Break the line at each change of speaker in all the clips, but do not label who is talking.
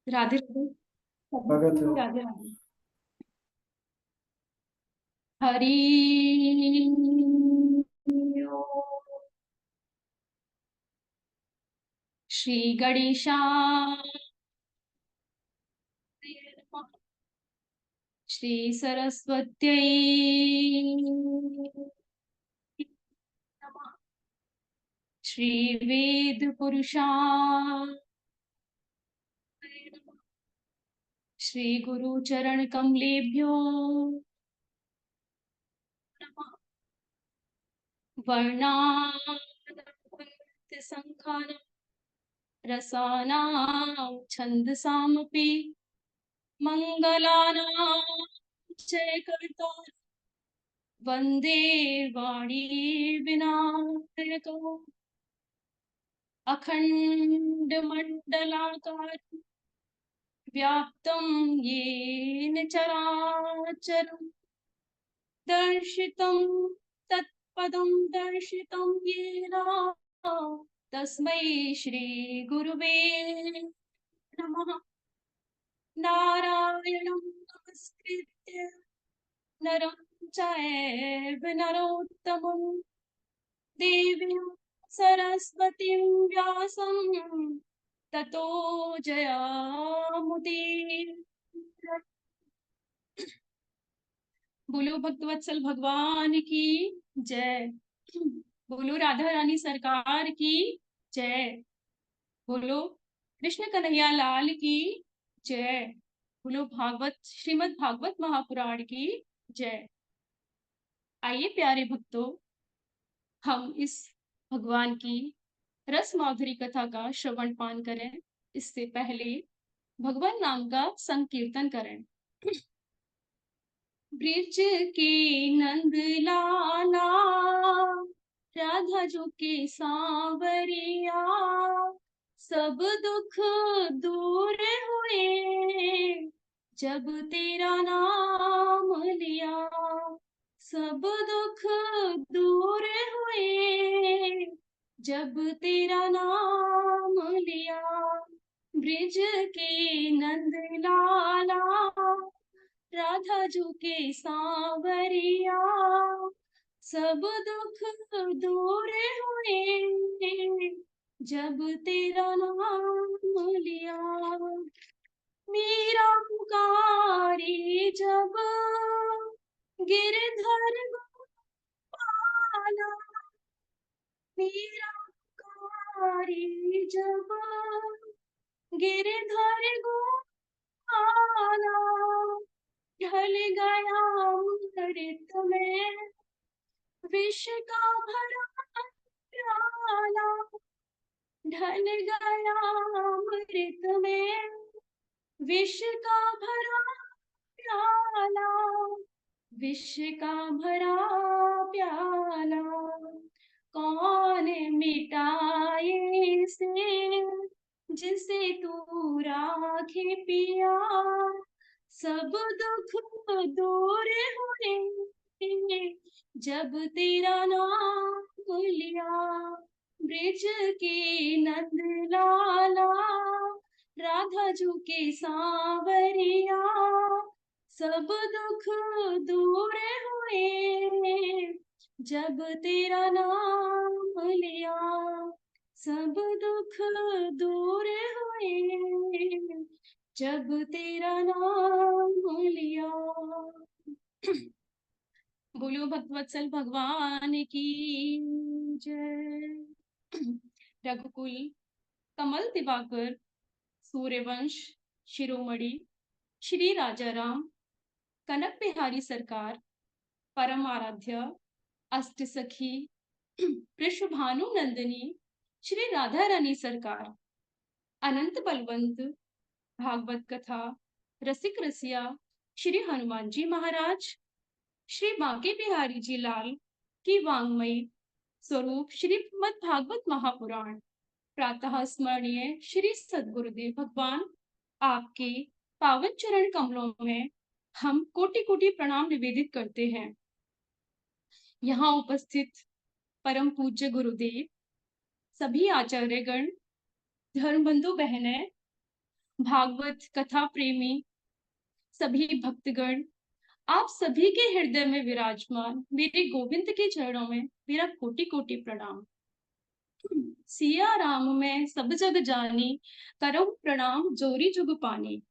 राधे राधे सभी
स्वागत है।
को, राधे राधे। हरि ओम। श्री गणेशाय नमः। श्री सरस्वत्यै नमः। श्री वेद पुरुषाय नमः। श्री गुरु चरण कमलेभ्यो नमः। वर्णानां संखानां रसानां छन्दसामपि मङ्गलानां जयकर्ता वन्दे वाणी विनायको अखण्डमण्डलाकारं व्याप्तं येन चराचरं दर्शितं तत्पदं दर्शितं येन तस्मै श्रीगुरुवे नमः। नारायणं नमस्कृत्य नरं चैव नरोत्तमं देवीं सरस्वतीं व्यासं ततो जयामुदीरये। बोलो भक्तवत्सल भगवान की जय। बोलो राधा रानी सरकार की जय। बोलो कृष्ण कन्हैया लाल की जय। बोलो भागवत श्रीमद् भागवत महापुराण की जय। आइए प्यारे भक्तों, हम इस भगवान की रस माधुरी कथा का श्रवण पान करें। इससे पहले भगवान नाम का संकीर्तन करें। ब्रिज के नंद लाला राधा जो के सांवरिया सब दुख दूर हुए जब तेरा नाम लिया। सब दुख दूर हुए जब तेरा नाम लिया। ब्रिज के नंद लाला राधा जो के सांवरिया सब दुख दूर हुए जब तेरा नाम लिया। मेरा पुकारी जब गिरधर गोपाला। मेरा पुकारी जब गिरधर गोपाला ढल गया अमृत में विष का भरा प्याला। ढल गया अमृत में विष का भरा प्याला। विष का भरा प्याला कौन मिटाए से जिसे तू राखे पिया। सब दुख दूर हुए जब तेरा नाम लिया। ब्रिज के नंद लाला राधा जो के सांवरिया सब दुख दूर हुए जब तेरा नाम लिया। सब दुख दूर हुए जब तेरा नाम लिया। बोलो भक्तवत्सल भगवान की जय। रघुकुल कमल दिवाकर सूर्यवंश शिरोमणि श्री राजा राम कनक बिहारी सरकार परम आराध्य अष्ट सखी वृषभानु नंदिनी श्री राधा रानी सरकार अनंत बलवंत भागवत कथा रसिक रसिया श्री हनुमान जी महाराज श्री बांके बिहारी जी लाल की वांग्मयी स्वरूप श्रीमद् भागवत महापुराण प्रातः स्मरणीय श्री सद्गुरुदेव भगवान आपके पावन चरण कमलों में हम कोटि कोटि प्रणाम निवेदित करते हैं। यहाँ उपस्थित परम पूज्य गुरुदेव, सभी आचार्यगण, धर्म बंधु बहनें, भागवत कथा प्रेमी सभी भक्तगण, आप सभी के हृदय में विराजमान मेरे गोविंद के चरणों में मेरा कोटि कोटि प्रणाम। सिया राम में सब जग जानी, करहु प्रणाम जोरी जुग पानी।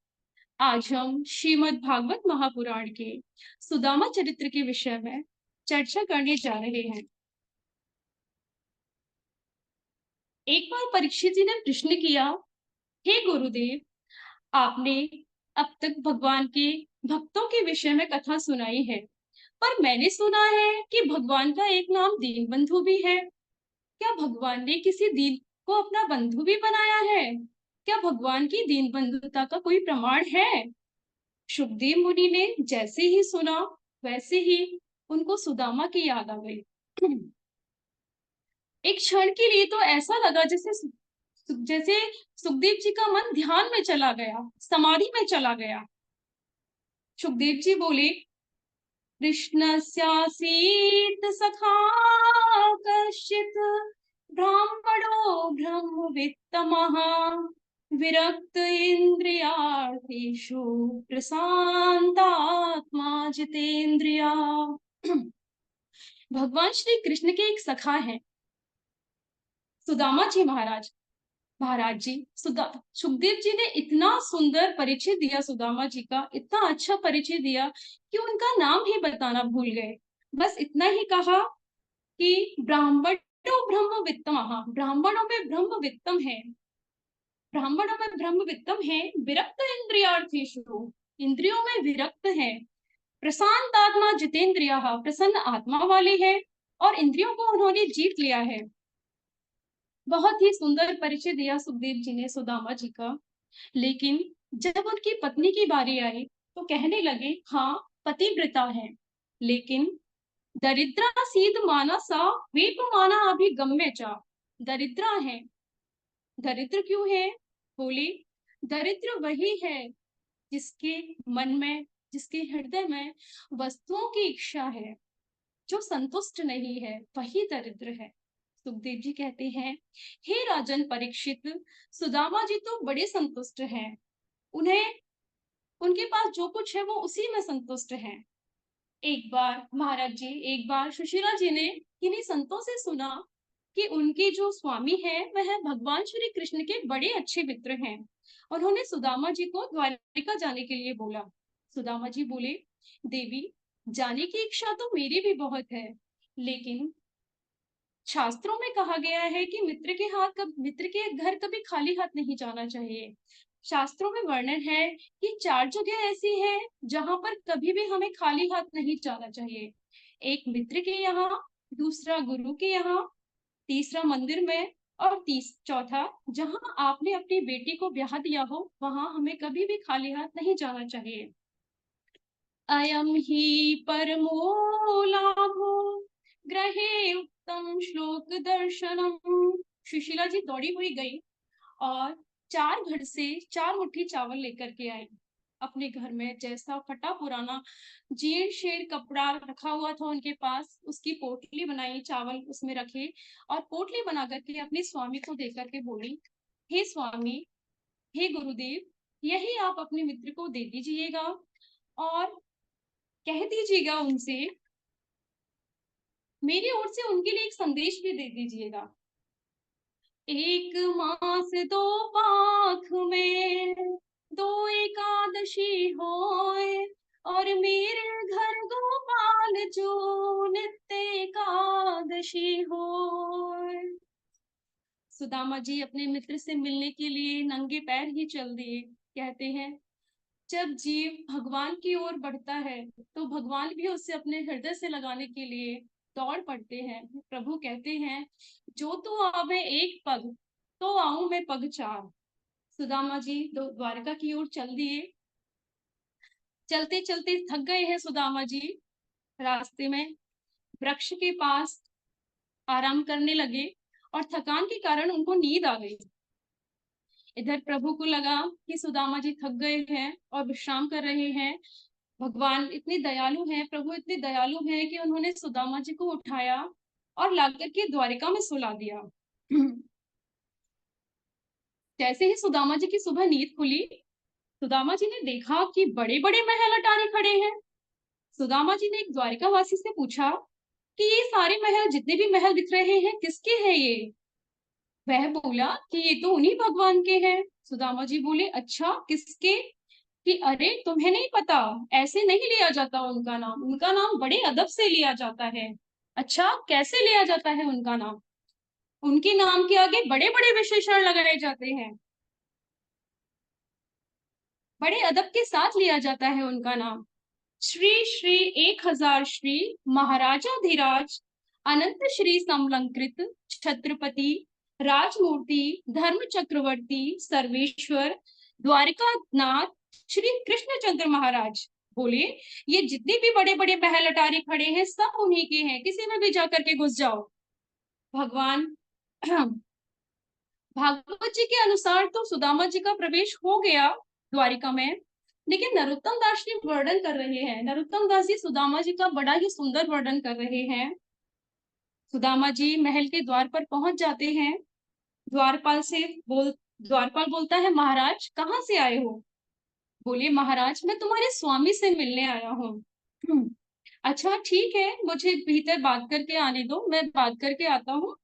आज हम श्रीमद् भागवत महापुराण के सुदामा चरित्र के विषय में चर्चा करने जा रहे हैं। एक बार परीक्षित जी ने प्रश्न किया, हे गुरुदेव, आपने अब तक भगवान के भक्तों के विषय में कथा सुनाई है, पर मैंने सुना है कि भगवान का एक नाम दीनबंधु भी है। क्या भगवान ने किसी दीन को अपना बंधु भी बनाया है? क्या भगवान की दीन बंधुता का कोई प्रमाण है? सुखदेव मुनि ने जैसे ही सुना वैसे ही उनको सुदामा की याद आ गई। एक क्षण के लिए तो ऐसा लगा जैसे सुखदेव जी का मन ध्यान में चला गया, समाधि में चला गया। सुखदेव जी बोले, कृष्णस्यासीत् सखा कश्चित् ब्राह्मणो ब्रह्मवित्तमः विरक्त इन्द्रियार्थेषु प्रशान्तात्मा जितेन्द्रिया। भगवान श्री कृष्ण के एक सखा हैं, सुदामा जी महाराज। महाराज जी, सुखदेव जी ने इतना सुंदर परिचय दिया सुदामा जी का, इतना अच्छा परिचय दिया कि उनका नाम ही बताना भूल गए। बस इतना ही कहा कि ब्राह्मणों ब्रह्म वित्तम, ब्राह्मणों में ब्रह्म वित्तम है, ब्राह्मणों में ब्रह्म वित्तम है, विरक्त इंद्रियार्थेषु, इंद्रियों में विरक्त है, प्रशांत आत्मा जितेंद्रिया, प्रसन्न आत्मा वाले है और इंद्रियों को उन्होंने जीत लिया है। बहुत ही सुंदर परिचय दिया सुखदेव जी ने सुदामा जी का। लेकिन जब उनकी पत्नी की बारी आई तो कहने लगे, हाँ पतिव्रता है, लेकिन दरिद्रा सीध माना सा वेप माना अभिगम्य चा। दरिद्रा है। दरिद्र क्यों है? बोले, दरिद्र वही है जिसके मन में, जिसके हृदय में वस्तुओं की इच्छा है, जो संतुष्ट नहीं है, वही दरिद्र है। सुखदेव जी कहते हैं, हे राजन परीक्षित, सुदामा जी तो बड़े संतुष्ट हैं। उन्हें, उनके पास जो कुछ है वो उसी में संतुष्ट हैं। एक बार महाराज जी, एक बार सुशीला जी ने किन्हीं संतों से सुना कि उनके जो स्वामी हैं वह भगवान श्री कृष्ण के बड़े अच्छे मित्र हैं। उन्होंने सुदामा जी को द्वारिका जाने के लिए बोला। सुदामा जी बोले, देवी, जाने की इच्छा तो मेरी भी बहुत है, लेकिन शास्त्रों में कहा गया है कि मित्र के घर कभी खाली हाथ नहीं जाना चाहिए। शास्त्रों में वर्णन है कि 4 जगह ऐसी है जहां पर कभी भी हमें खाली हाथ नहीं जाना चाहिए। एक मित्र के यहाँ, दूसरा गुरु के यहाँ, तीसरा मंदिर में, और चौथा जहां आपने अपनी बेटी को ब्याह दिया हो, वहां हमें कभी भी खाली हाथ नहीं जाना चाहिए। अयम ही परमो लाभो ग्रहे उत्तम श्लोक दर्शनम। सुशीला जी दौड़ी हुई गई और 4 घर से 4 मुट्ठी चावल लेकर के आई। अपने घर में जैसा फटा पुराना जीर्ण शीर्ण कपड़ा रखा हुआ था उनके पास, उसकी पोटली बनाई, चावल उसमें रखे और पोटली बना करके अपने स्वामी को देकर के बोली, हे स्वामी, हे गुरुदेव, यही आप अपने मित्र को दे दीजिएगा और कह दीजिएगा उनसे, मेरी ओर से उनके लिए एक संदेश भी दे दीजिएगा। एक मास 2 पाख में 2 एकादशी होए और मेरे घर गोपाल जो नित्य एकादशी होए। सुदामा जी अपने मित्र से मिलने के लिए नंगे पैर ही चल दिए। कहते हैं, जब जीव भगवान की ओर बढ़ता है तो भगवान भी उसे अपने हृदय से लगाने के लिए दौड़ पड़ते हैं। प्रभु कहते हैं, जो तू आवे एक पग, तो आऊं मैं पग 4। सुदामा जी द्वारका की ओर चल दिए। चलते चलते थक गए हैं सुदामा जी। रास्ते में वृक्ष के पास आराम करने लगे और थकान के कारण उनको नींद आ गई। इधर प्रभु को लगा कि सुदामा जी थक गए हैं और विश्राम कर रहे हैं। भगवान इतने दयालु हैं, प्रभु इतने दयालु हैं कि उन्होंने सुदामा जी को उठाया और लाकर के द्वारिका में सुला दिया। जैसे ही सुदामा जी की सुबह नींद खुली, सुदामा जी ने देखा कि बड़े बड़े महल अटारी खड़े हैं। सुदामा जी ने एक द्वारिकावासी से पूछा कि ये सारे महल, जितने भी महल दिख रहे हैं, किसके हैं ये? वह बोला कि ये तो उन्हीं भगवान के हैं। सुदामा जी बोले, अच्छा किसके? कि अरे तुम्हें नहीं पता, ऐसे नहीं लिया जाता उनका नाम, उनका नाम बड़े अदब से लिया जाता है। अच्छा, कैसे लिया जाता है उनका नाम? उनके नाम के आगे बड़े बड़े विशेषण लगाए जाते हैं, बड़े अदब के साथ लिया जाता है उनका नाम। श्री श्री 1000 श्री महाराजाधिराज अनंत श्री समलंकृत छत्रपति राजमूर्ति धर्म चक्रवर्ती सर्वेश्वर द्वारिकानाथ श्री कृष्णचंद्र महाराज बोले, ये जितने भी बड़े बड़े महल अटारी खड़े हैं सब उन्हीं के हैं, किसी में भी जाकर के घुस जाओ। भगवान भागवत जी के अनुसार तो सुदामा जी का प्रवेश हो गया द्वारिका में, लेकिन नरोत्तम दास जी वर्णन कर रहे हैं, नरोत्तम दास जी सुदामा जी का बड़ा ही सुंदर वर्णन कर रहे हैं। सुदामा जी महल के द्वार पर पहुंच जाते हैं। द्वारपाल से बोल द्वारपाल बोलता है, महाराज कहाँ से आए हो? बोले, महाराज मैं तुम्हारे स्वामी से मिलने आया हूँ। अच्छा ठीक है, मुझे भीतर बात करके आने दो, मैं बात करके आता हूँ।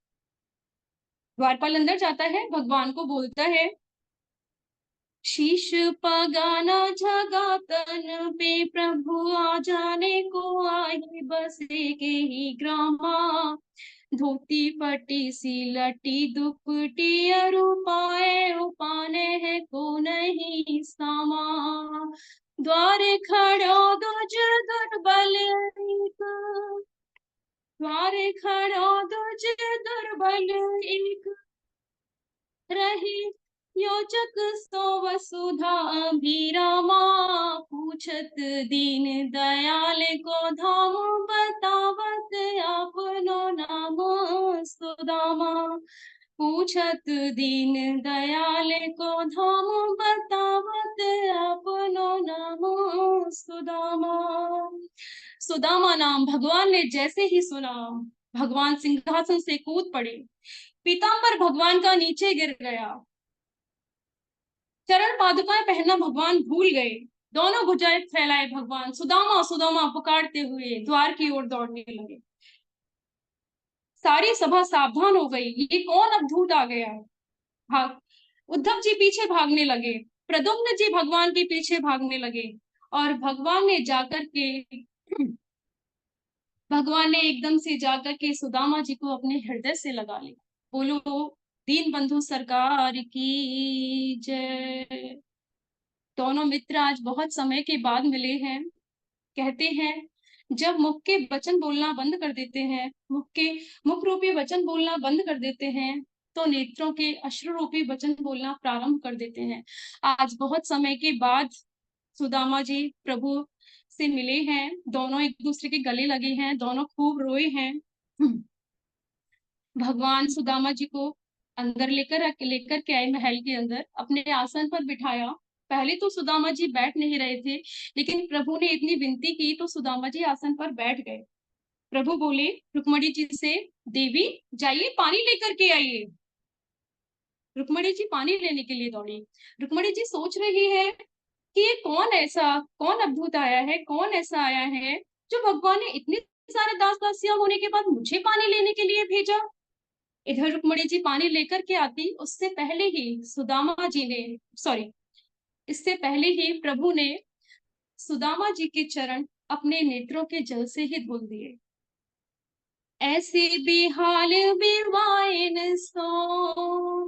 द्वारपाल अंदर जाता है, भगवान को बोलता है, शीश पगाना जगा तन पे प्रभु आ जाने को आए बसे के ही ग्रामा धोती फटी सी लटी दुपटी अरु पाए उपाने है को नहीं सामा द्वार खड़ो दुज दुर्बल एक द्वार खड़ो दुज दुर्बल एक रही योजक सो वसुधा अभिरामा पूछत दीन दयाल को धाम बतावत अपनो नाम सुदामा पूछत दीन दयाल को धाम बतावत अपनो नाम सुदामा। सुदामा नाम भगवान ने जैसे ही सुना, भगवान सिंहासन से कूद पड़े, पीताम्बर भगवान का नीचे गिर गया, चरण पादुकाएं पहनना भगवान भूल गए, दोनों भुजाएं फैलाए भगवान सुदामा सुदामा पुकारते हुए द्वार की ओर दौड़ने लगे। सारी सभा सावधान हो गई, ये कौन अवधूत आ गया है? भाग उद्धव जी पीछे भागने लगे, प्रद्युम्न जी भगवान के पीछे भागने लगे, और भगवान ने एकदम से जाकर के सुदामा जी को अपने हृदय से लगा लिया। बोलो दीन बंधु सरकार की जय। दोनों मित्र आज बहुत समय के बाद मिले हैं। कहते हैं, जब मुख के वचन बोलना बंद कर देते हैं, मुख रूपी वचन बोलना बंद कर देते हैं, तो नेत्रों के अश्रु रूपी वचन बोलना प्रारंभ कर देते हैं। आज बहुत समय के बाद सुदामा जी प्रभु से मिले हैं, दोनों एक दूसरे के गले लगे हैं, दोनों खूब रोए हैं। भगवान सुदामा जी को अंदर लेकर के आए, महल के अंदर अपने आसन पर बिठाया। पहले तो सुदामा जी बैठ नहीं रहे थे, लेकिन प्रभु ने इतनी विनती की तो सुदामा जी आसन पर बैठ गए। प्रभु बोले रुक्मणी जी से, देवी जाइए पानी लेकर के आइए। रुक्मणी जी पानी लेने के लिए दौड़ी। रुक्मणी जी सोच रही है कि ये कौन अद्भुत आया है, कौन ऐसा आया है जो भगवान ने इतने सारे दास दासियां होने के बाद मुझे पानी लेने के लिए भेजा। इधर रुक्मणी जी पानी लेकर के आती, उससे पहले ही सुदामा जी ने सॉरी इससे पहले ही प्रभु ने सुदामा जी के चरण अपने नेत्रों के जल से ही धुल दिए। ऐसे बेहाल बेवाइन सो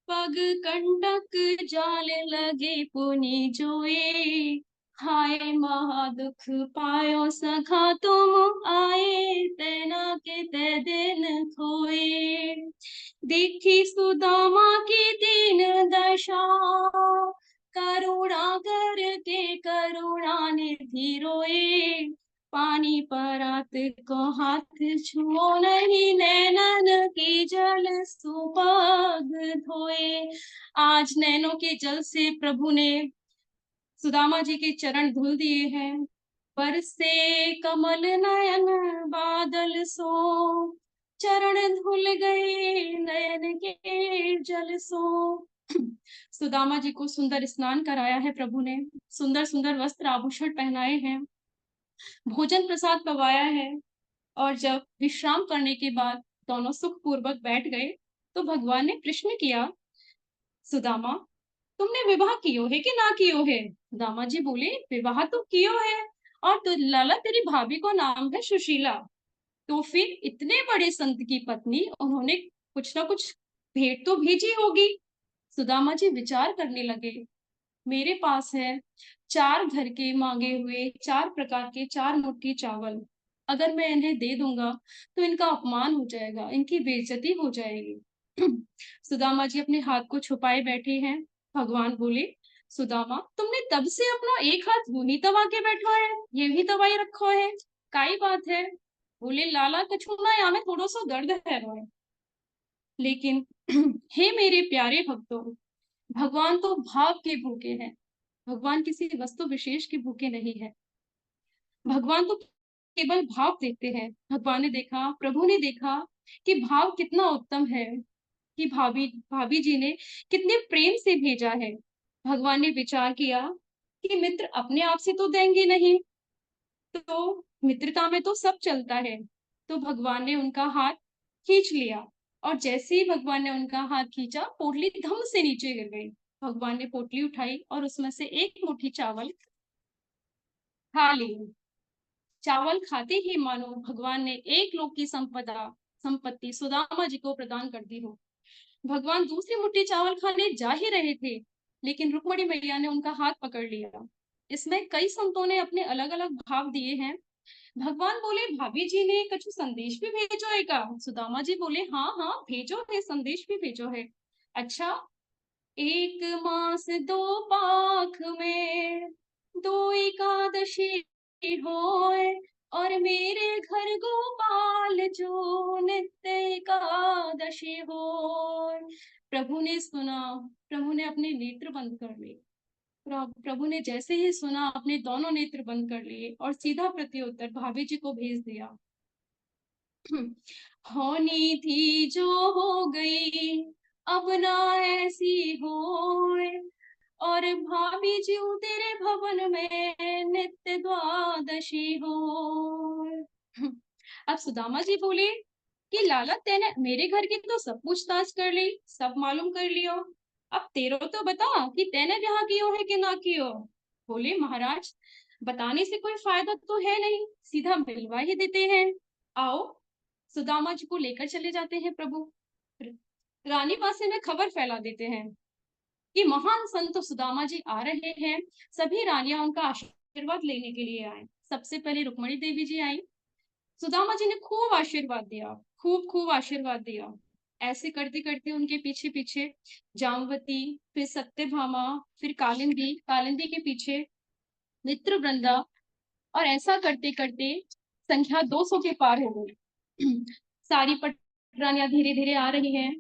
पग कंडक जाल लगे पुनि जोए हाय महादुख पायो सखा तुम आए तेना के ते दिन खोए देखी सुदामा की दीन दशा करुणा करके करुणा निधि रोए पानी परात को हाथ छुओ नहीं नैनन की जल सुपग धोए। आज नैनों के जल से प्रभु ने सुदामा जी के चरण धुल दिए हैं। बरसे कमल नयन बादल सो चरण धुल गए नयन के जल सो सुदामा जी को सुंदर स्नान कराया है प्रभु ने, सुंदर सुंदर वस्त्र आभूषण पहनाए हैं, भोजन प्रसाद पवाया है। और जब विश्राम करने के बाद दोनों सुखपूर्वक बैठ गए तो भगवान ने प्रश्न किया, सुदामा तुमने विवाह कियो है कि ना कियो है? सुदामा जी बोले, विवाह तो कियो है, और तो लाला तेरी भाभी को नाम है सुशीला। तो फिर इतने बड़े संत की पत्नी, उन्होंने कुछ ना कुछ भेंट तो भेजी होगी। सुदामा जी विचार करने लगे, मेरे पास है 4 घर के मांगे हुए 4 प्रकार के 4 मुट्ठी चावल। अगर मैं इन्हें दे दूंगा तो इनका अपमान हो जाएगा, इनकी बेइज्जती हो जाएगी। सुदामा जी अपने हाथ को छुपाए बैठे हैं। भगवान बोले, सुदामा तुमने तब से अपना एक हाथ यूं ही दबा के बैठा है, ये भी दबाई रखो है, काई बात है? बोले, लाला कछु ना, या में थोड़ा सा दर्द है रोए। लेकिन हे मेरे प्यारे भक्तों, भगवान तो भाव के भूखे हैं, भगवान किसी वस्तु विशेष के भूखे नहीं है। भगवान तो केवल भाव देखते हैं। भगवान ने देखा, प्रभु ने देखा कि भाव कितना उत्तम है, कि भाभी भाभी जी ने कितने प्रेम से भेजा है। भगवान ने विचार किया कि मित्र अपने आप से तो देंगे नहीं, तो मित्रता में तो सब चलता है। तो भगवान ने उनका हाथ खींच लिया, और जैसे ही भगवान ने उनका हाथ खींचा, पोटली धम से नीचे गिर गई। भगवान ने पोटली उठाई और उसमें से एक मुट्ठी चावल खा ली। चावल खाते ही मानो भगवान ने एक लोक की संपत्ति सुदामा जी को प्रदान कर दी हो। भगवान दूसरी मुट्ठी चावल खाने जा ही रहे थे, लेकिन रुक्मणी मैया ने उनका हाथ पकड़ लिया। इसमें कई संतों ने अपने अलग अलग भाव दिए हैं। भगवान बोले, भाभी जी ने कछु संदेश भी भेजो है का? सुदामा जी बोले, हाँ हाँ भेजो है, संदेश भी भेजो है। अच्छा, 1 मास 2 पाख में 2 एकादशी होए, और मेरे घर गोपाल जो नित्य एकादशी होए। प्रभु ने सुना, प्रभु ने अपने नेत्र बंद कर लिए। प्रभु ने जैसे ही सुना, अपने दोनों नेत्र बंद कर लिए और सीधा प्रत्युत्तर भाभी जी को भेज दिया। होनी थी जो हो गई, अब ना ऐसी होए, और भाभी जी तेरे भवन में नित्य द्वादशी हो। अब सुदामा जी बोले कि लाला तेने मेरे घर की तो सब पूछताछ कर ली, सब मालूम कर लियो, अब तेरो तो बता कि तेने ब्याह कियो है कि ना कियो। बोले, महाराज बताने से कोई फायदा तो है नहीं, सीधा मिलवा ही देते हैं। आओ। सुदामा जी को लेकर चले जाते हैं प्रभु। रानी पासे में खबर फैला देते हैं कि महान संत सुदामा जी आ रहे हैं। सभी रानियां उनका आशीर्वाद लेने के लिए आए। सबसे पहले रुक्मणी देवी जी आई। सुदामा जी ने खूब आशीर्वाद दिया, खूब खूब आशीर्वाद दिया। ऐसे करते करते उनके पीछे पीछे जामवती, फिर सत्यभामा, फिर कालिंदी, कालिंदी के पीछे मित्र वृंदा, और ऐसा करते करते संख्या 200 के पार हो गई। सारी पटरानियां धीरे धीरे आ रही हैं।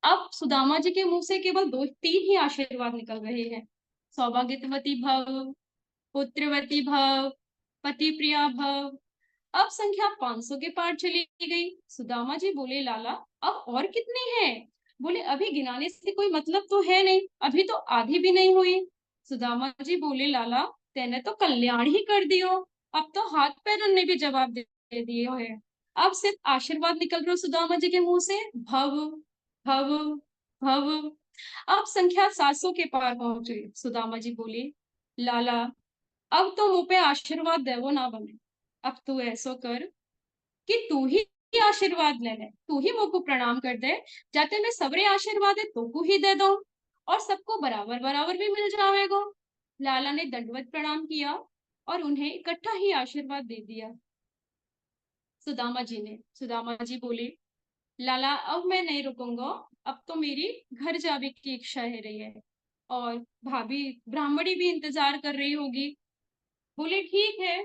अब सुदामा जी के मुंह से केवल 2 3 ही आशीर्वाद निकल रहे हैं। सौभाग्यवती भव, पुत्रवती भव, पति प्रिया भव। अब संख्या 500 के पार चली गई। सुदामा जी बोले, लाला अब और कितनी है? बोले, अभी गिनाने से कोई मतलब तो है नहीं, अभी तो आधी भी नहीं हुई। सुदामा जी बोले, लाला तेने तो कल्याण ही कर दियो, अब तो हाथ पैर ने भी जवाब दे दिए है। अब सिर्फ आशीर्वाद निकल रहा सुदामा जी के मुंह से, भव भव भव। अब संख्या 700 के पार पहुंचे। सुदामा जी बोले, लाला अब तो मुंह पे आशीर्वाद देवो ना बने, अब तू ऐसो कर कि तू ही आशीर्वाद ले ले, तू ही मुंह को प्रणाम कर दे, जाते मैं सबरे आशीर्वाद है तो को ही दे दो, और सबको बराबर बराबर भी मिल जाएगा। लाला ने दंडवत प्रणाम किया और उन्हें इकट्ठा ही आशीर्वाद दे दिया। सुदामा जी बोले, लाला अब मैं नहीं रुकूंगा, अब तो मेरी घर जाने की इच्छा है रही है, और भाभी ब्राह्मणी भी इंतजार कर रही होगी। बोले, ठीक है।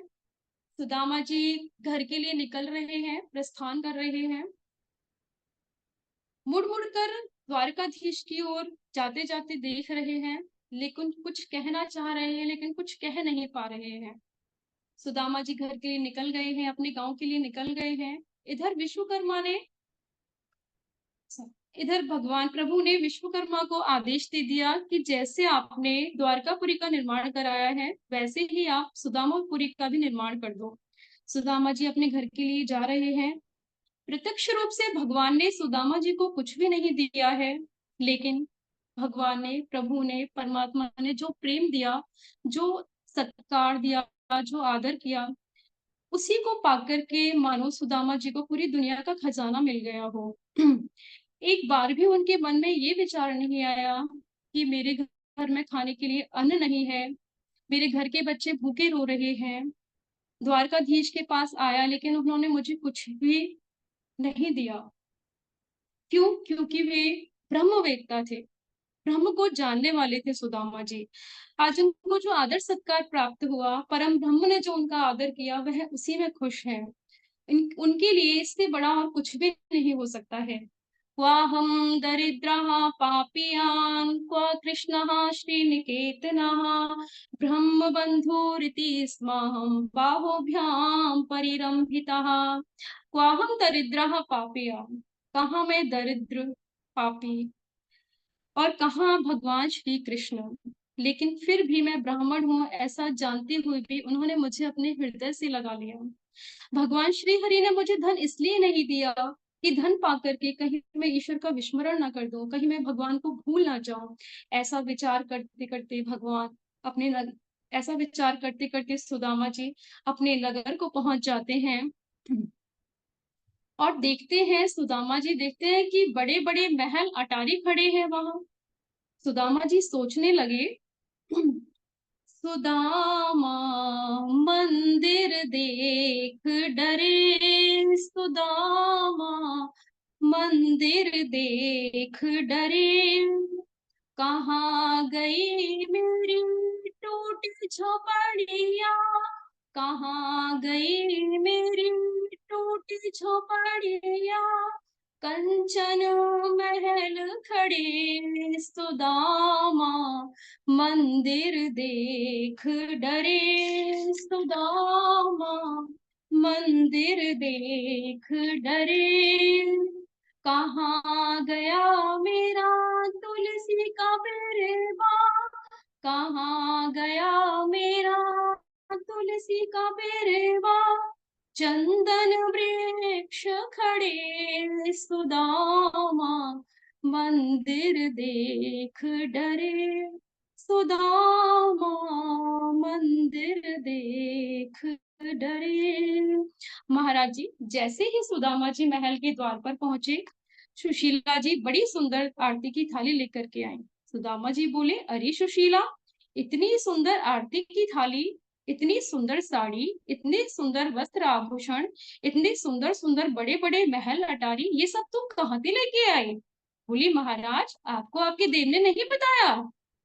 सुदामा जी घर के लिए निकल रहे हैं, प्रस्थान कर रहे हैं। मुड़ मुड़ कर द्वारकाधीश की ओर जाते जाते देख रहे हैं, लेकिन कुछ कहना चाह रहे हैं, लेकिन कुछ कह नहीं पा रहे हैं। सुदामा जी घर के लिए निकल गए हैं, अपने गांव के लिए निकल गए हैं। इधर विश्वकर्मा ने इधर भगवान प्रभु ने विश्वकर्मा को आदेश दे दिया कि जैसे आपने द्वारकापुरी का निर्माण कराया है वैसे ही आप सुदामापुरी का भी निर्माण कर दो। सुदामा जी अपने घर के लिए जा रहे हैं। प्रत्यक्ष रूप से भगवान ने सुदामा जी को कुछ भी नहीं दिया है, लेकिन भगवान ने, प्रभु ने, परमात्मा ने जो प्रेम दिया, जो सत्कार दिया, जो आदर किया, उसी को पाकर के मानो सुदामा जी को पूरी दुनिया का खजाना मिल गया हो। एक बार भी उनके मन में ये विचार नहीं आया कि मेरे घर में खाने के लिए अन्न नहीं है, मेरे घर के बच्चे भूखे रो रहे हैं। द्वारकाधीश के पास आया लेकिन उन्होंने मुझे कुछ भी नहीं दिया। क्यों? क्योंकि वे ब्रह्मवेत्ता थे, ब्रह्म को जानने वाले थे सुदामा जी। आज उनको जो आदर सत्कार प्राप्त हुआ, परम ब्रह्म ने जो उनका आदर किया, वह उसी में खुश है। उनके लिए इससे बड़ा और कुछ भी नहीं हो सकता है। क्वाहं दरिद्रः पापियान् क्व कृष्णः श्रीनिकेतनः ब्रह्मबन्धुरिति स्माहं बाहोभ्यां परिरम्भितः। क्वाहं दरिद्रः पापियान्, कहाँ मैं दरिद्र पापी और कहाँ भगवान श्री कृष्ण। लेकिन फिर भी मैं ब्राह्मण हूँ ऐसा जानते हुए भी उन्होंने मुझे अपने हृदय से लगा लिया। भगवान श्री हरि ने मुझे धन इसलिए नहीं दिया कि धन पाकर के कहीं मैं ईश्वर का विस्मरण ना कर दूं, कहीं मैं भगवान को भूल ना जाऊं। ऐसा विचार करते करते भगवान अपने ऐसा विचार करते करते सुदामा जी अपने नगर को पहुंच जाते हैं। और देखते हैं, सुदामा जी देखते हैं कि बड़े बड़े महल अटारी खड़े हैं वहां। सुदामा जी सोचने लगे, सुदामा मंदिर देख डरे, सुदामा मंदिर देख डरे, कहाँ गई मेरी टूटी झोपड़िया, कहाँ गई मेरी टूटी झोपड़िया, कंचन महल खड़े, सुदामा मंदिर देख डरे, सुदामा मंदिर देख डरे, कहाँ गया मेरा तुलसी का बेरवा, कहाँ गया मेरा तुलसी का बेरवा, चंदन वृक्ष खड़े, सुदामा मंदिर देख डरे, सुदामा मंदिर देख डरे। महाराज जी जैसे ही सुदामा जी महल के द्वार पर पहुंचे, सुशीला जी बड़ी सुंदर आरती की थाली लेकर के आई। सुदामा जी बोले, अरे सुशीला, इतनी सुंदर आरती की थाली, इतनी सुंदर साड़ी, इतने सुंदर वस्त्र आभूषण, इतने सुंदर सुंदर बड़े बड़े महल अटारी, ये सब तुम कहाँ से लेके आए? बोली, महाराज आपको आपके देव ने नहीं बताया,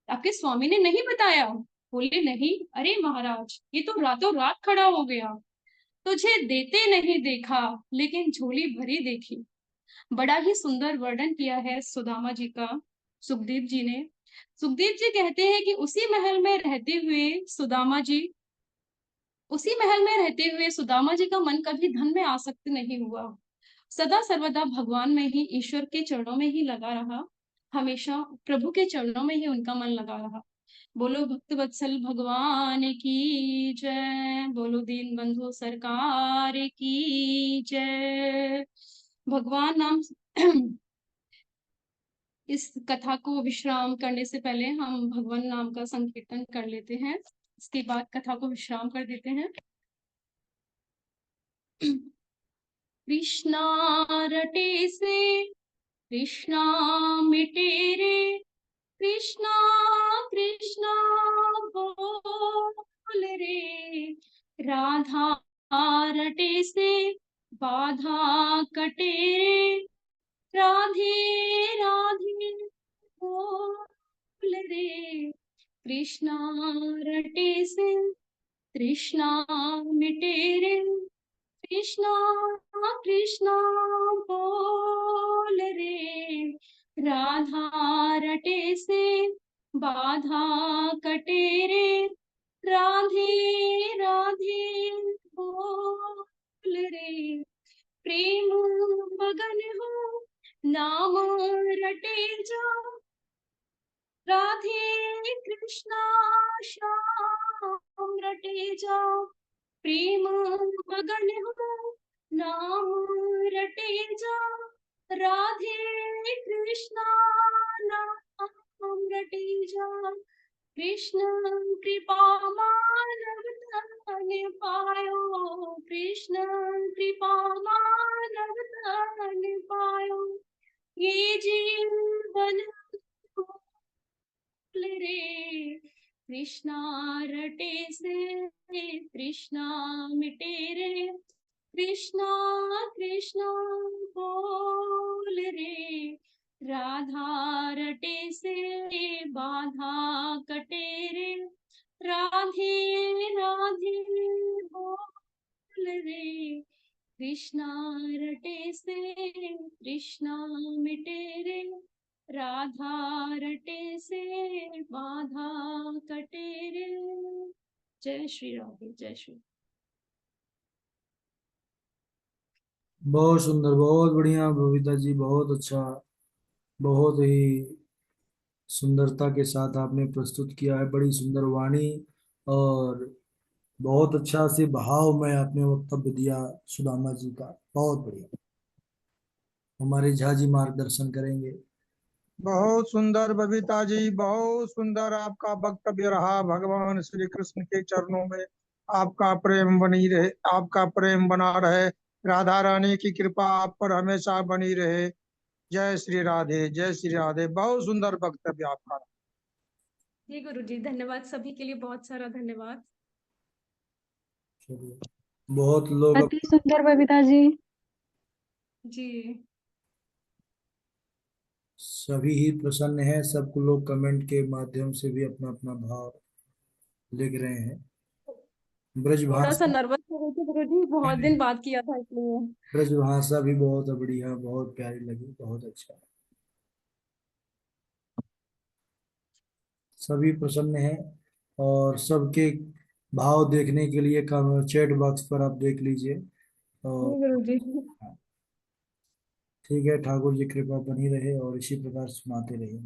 आपके स्वामी ने नहीं बताया? बोले, नहीं। अरे महाराज, ये तो रातों रात खड़ा हो गया, तुझे देते नहीं देखा लेकिन झोली भरी देखी। बड़ा ही सुंदर वर्णन किया है सुदामा जी का सुखदेव जी ने। सुखदेव जी कहते हैं कि उसी महल में रहते हुए सुदामा जी का मन कभी धन में आसक्त नहीं हुआ। सदा सर्वदा भगवान में ही, ईश्वर के चरणों में ही लगा रहा। हमेशा प्रभु के चरणों में ही उनका मन लगा रहा। बोलो भक्त वत्सल भगवान की जय, बोलो दीन बंधु सरकार की जय। भगवान नाम इस कथा को विश्राम करने से पहले हम भगवान नाम का संकीर्तन कर लेते हैं, इसके बाद कथा को विश्राम कर देते हैं। कृष्णा रटे से कृष्णा मिटे रे, कृष्णा कृष्णा बोल रे, राधा रटे से बाधा कटे रे, राधे राधे बोल रे, कृष्णा रटे से कृष्णा मिटे रे, कृष्णा कृष्णा बोल रे, राधा रटे से बाधा कटे रे, राधे राधे बोल रे, प्रेम मगन हो नाम रटे जा राधे कृष्णा श्याम रटे जा प्रेम मगन हो नाम रटे जा राधे कृष्णा नाम रटे जा कृष्ण कृपा मानव तन पायो कृष्ण कृपा मानव तन पायो ये जीवन रे कृष्णा रटे से कृष्णा मिटे रे कृष्णा कृष्णा बोल रे राधा रटे से बाधा कटे रे राधे राधे बोल रे कृष्णा रटे से कृष्णा मिटे रे राधा रटे से बाधा कटे रे। जय श्री राधे जय श्री।
बहुत सुंदर, बहुत बढ़िया बबीता जी, बहुत अच्छा, बहुत ही सुंदरता के साथ आपने प्रस्तुत किया है, बड़ी सुंदर वाणी और बहुत अच्छा से भाव में आपने वक्तव्य दिया सुदामा जी का, बहुत बढ़िया। हमारे झा जी मार्गदर्शन करेंगे।
बहुत सुंदर बबीता जी, बहुत सुंदर आपका वक्तव्य रहा। भगवान श्री कृष्ण के चरणों में आपका प्रेम बनी रहे, आपका प्रेम बना रहे। राधा रानी की कृपा आप पर हमेशा बनी रहे। जय श्री राधे, जय श्री राधे। बहुत सुंदर वक्तव्य आपका।
जी गुरु जी धन्यवाद, सभी के लिए बहुत सारा धन्यवाद।
चलिए, बहुत लोग
अति सुंदर बबीता जी।
जी
सभी ही प्रसन्न हैं, सब लोग कमेंट के माध्यम से भी अपना अपना भाव लिख रहे हैं।
थोड़ा सा
ब्रजभाषा,
नर्वस हो रही थी गुरु जी, बहुत दिन बात किया था इसलिए।
ब्रजभाषा भी बहुत बढ़िया, बहुत प्यारी लगी, बहुत अच्छा। सभी प्रसन्न हैं और सबके भाव देखने के लिए चैट बॉक्स पर आप देख लीजिए। और
गुरु जी
ठीक है, ठाकुर जी कृपा बनी रहे और इसी प्रकार सुनाते रहिए।